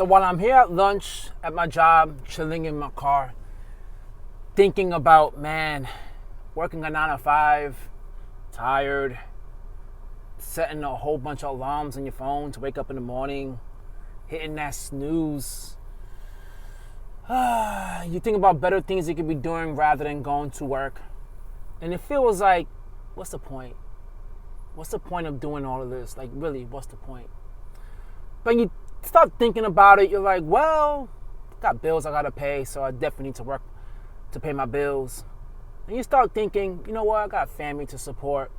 So while I'm here at lunch at my job, chilling in my car, thinking about, man, working a 9 to 5, tired, setting a whole bunch of alarms on your phone to wake up in the morning, hitting that snooze. You think about better things you could be doing rather than going to work. And it feels like, what's the point? What's the point of doing all of this? Like, really, what's the point? But you start thinking about it, you're like, well, got bills I gotta pay, so I definitely need to work to pay my bills. And you start thinking, you know what, I got family to support.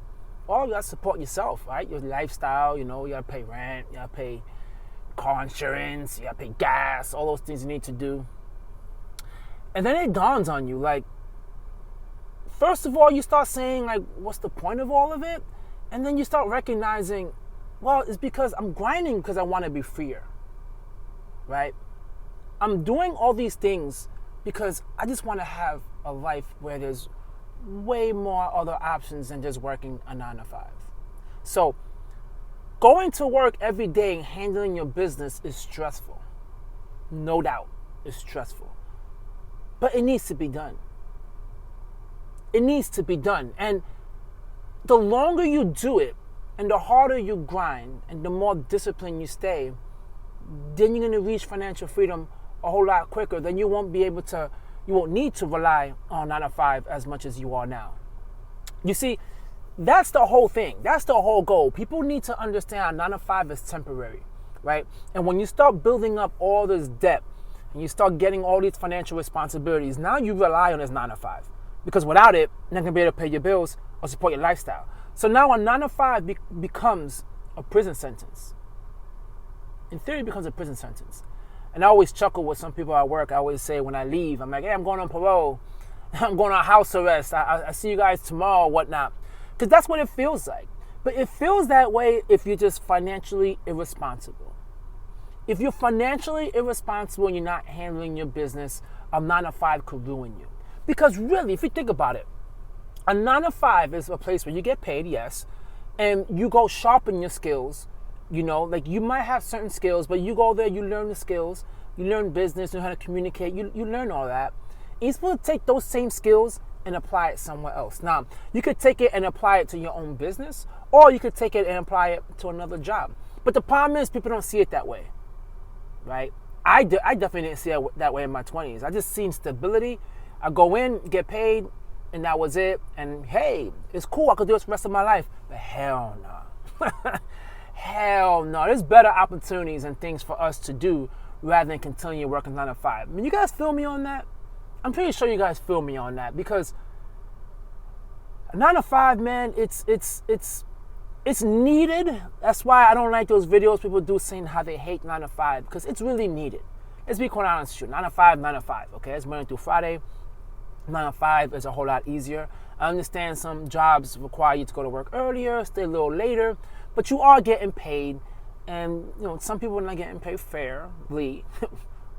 Well, you gotta support yourself, right? Your lifestyle, you gotta pay rent, you gotta pay car insurance, you gotta pay gas, all those things you need to do. And then it dawns on you, like, first of all, you start saying, like, what's the point of all of it? And then you start recognizing, well, it's because I'm grinding because I want to be freer, right? I'm doing all these things because I just want to have a life where there's way more other options than just working a 9 to 5. So going to work every day and handling your business is stressful. No doubt, it's stressful. But it needs to be done. It needs to be done. And the longer you do it, and the harder you grind, and the more disciplined you stay, then you're going to reach financial freedom a whole lot quicker. Then you won't need to rely on 9 to 5 as much as you are now. You see, that's the whole thing. That's the whole goal. People need to understand 9 to 5 is temporary, right? And when you start building up all this debt, and you start getting all these financial responsibilities, now you rely on this 9 to 5. Because without it, you're not going to be able to pay your bills or support your lifestyle. So now a 9 to 5 becomes a prison sentence. In theory, it becomes a prison sentence. And I always chuckle with some people at work. I always say when I leave, I'm like, hey, I'm going on parole. I'm going on house arrest. I see you guys tomorrow or whatnot. Because that's what it feels like. But it feels that way if you're just financially irresponsible. If you're financially irresponsible and you're not handling your business, a 9 to 5 could ruin you. Because really, if you think about it, a 9 to 5 is a place where you get paid, yes, and you go sharpen your skills. Like you might have certain skills, but you go there, you learn the skills, you learn business, you know how to communicate, you learn all that. And you're supposed to take those same skills and apply it somewhere else. Now, you could take it and apply it to your own business, or you could take it and apply it to another job. But the problem is people don't see it that way, right? I definitely didn't see it that way in my 20s. I just seen stability. I go in, get paid, and that was it. And hey, it's cool. I could do this the rest of my life. But hell no. Hell no. There's better opportunities and things for us to do rather than continue working 9 to 5. I mean, you guys feel me on that? I'm pretty sure you guys feel me on that because 9 to 5, man, it's needed. That's why I don't like those videos people do saying how they hate 9 to 5 because it's really needed. Let's be quite honest with you. 9 to 5, 9 to 5. Okay, it's Monday through Friday. 9 to 5 is a whole lot easier. I understand some jobs require you to go to work earlier, stay a little later, but you are getting paid. And, some people are not getting paid fairly,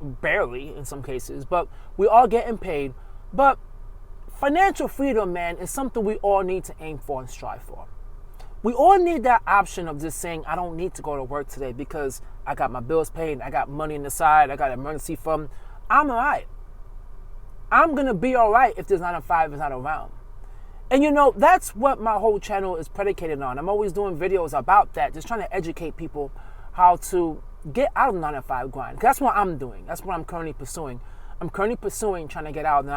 barely in some cases, but we are getting paid. But financial freedom, man, is something we all need to aim for and strive for. We all need that option of just saying, I don't need to go to work today because I got my bills paid, I got money on the side, I got an emergency fund. I'm all right. I'm going to be all right if this 9 to 5 is not around. And that's what my whole channel is predicated on. I'm always doing videos about that, just trying to educate people how to get out of the 9 to 5 grind. 'Cause that's what I'm doing. That's what I'm currently pursuing. I'm currently pursuing trying to get out of the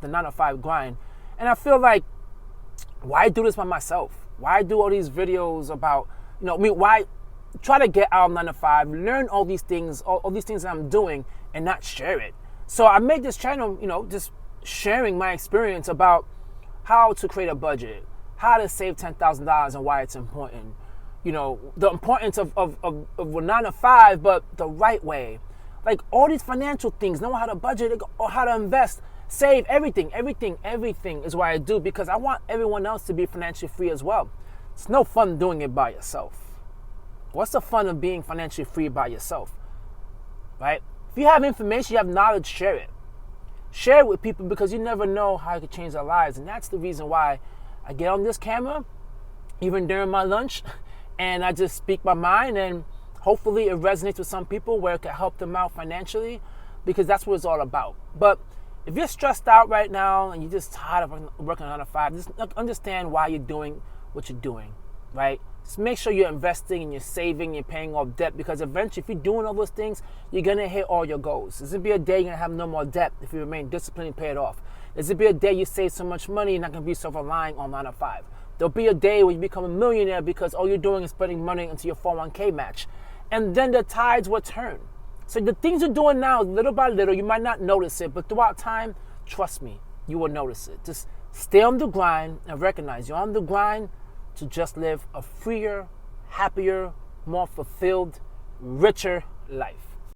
9 to 5 grind. And I feel like, why do this by myself? Why do all these videos about, why try to get out of 9 to 5, learn all these things, all these things that I'm doing and not share it? So I made this channel, just sharing my experience about how to create a budget, how to save $10,000 and why it's important. The importance of a 9 to 5, but the right way. Like all these financial things, know how to budget or how to invest, save, everything is what I do because I want everyone else to be financially free as well. It's no fun doing it by yourself. What's the fun of being financially free by yourself, right? If you have information, you have knowledge, share it. Share it with people because you never know how it could change their lives. And that's the reason why I get on this camera, even during my lunch, and I just speak my mind and Hopefully it resonates with some people where it can help them out financially, because that's what it's all about. But if you're stressed out right now and you're just tired of working 9 to 5, just understand why you're doing what you're doing, right? Just make sure you're investing and you're saving, you're paying off debt, because eventually if you're doing all those things, you're going to hit all your goals. There's going to be a day you're going to have no more debt if you remain disciplined and pay it off. There's going to be a day you save so much money you're not going to be so relying on 9 to 5. There'll be a day where you become a millionaire because all you're doing is putting money into your 401k match. And then the tides will turn. So the things you're doing now, little by little, you might not notice it, but throughout time, trust me, you will notice it. Just stay on the grind and recognize you're on the grind to just live a freer, happier, more fulfilled, richer life.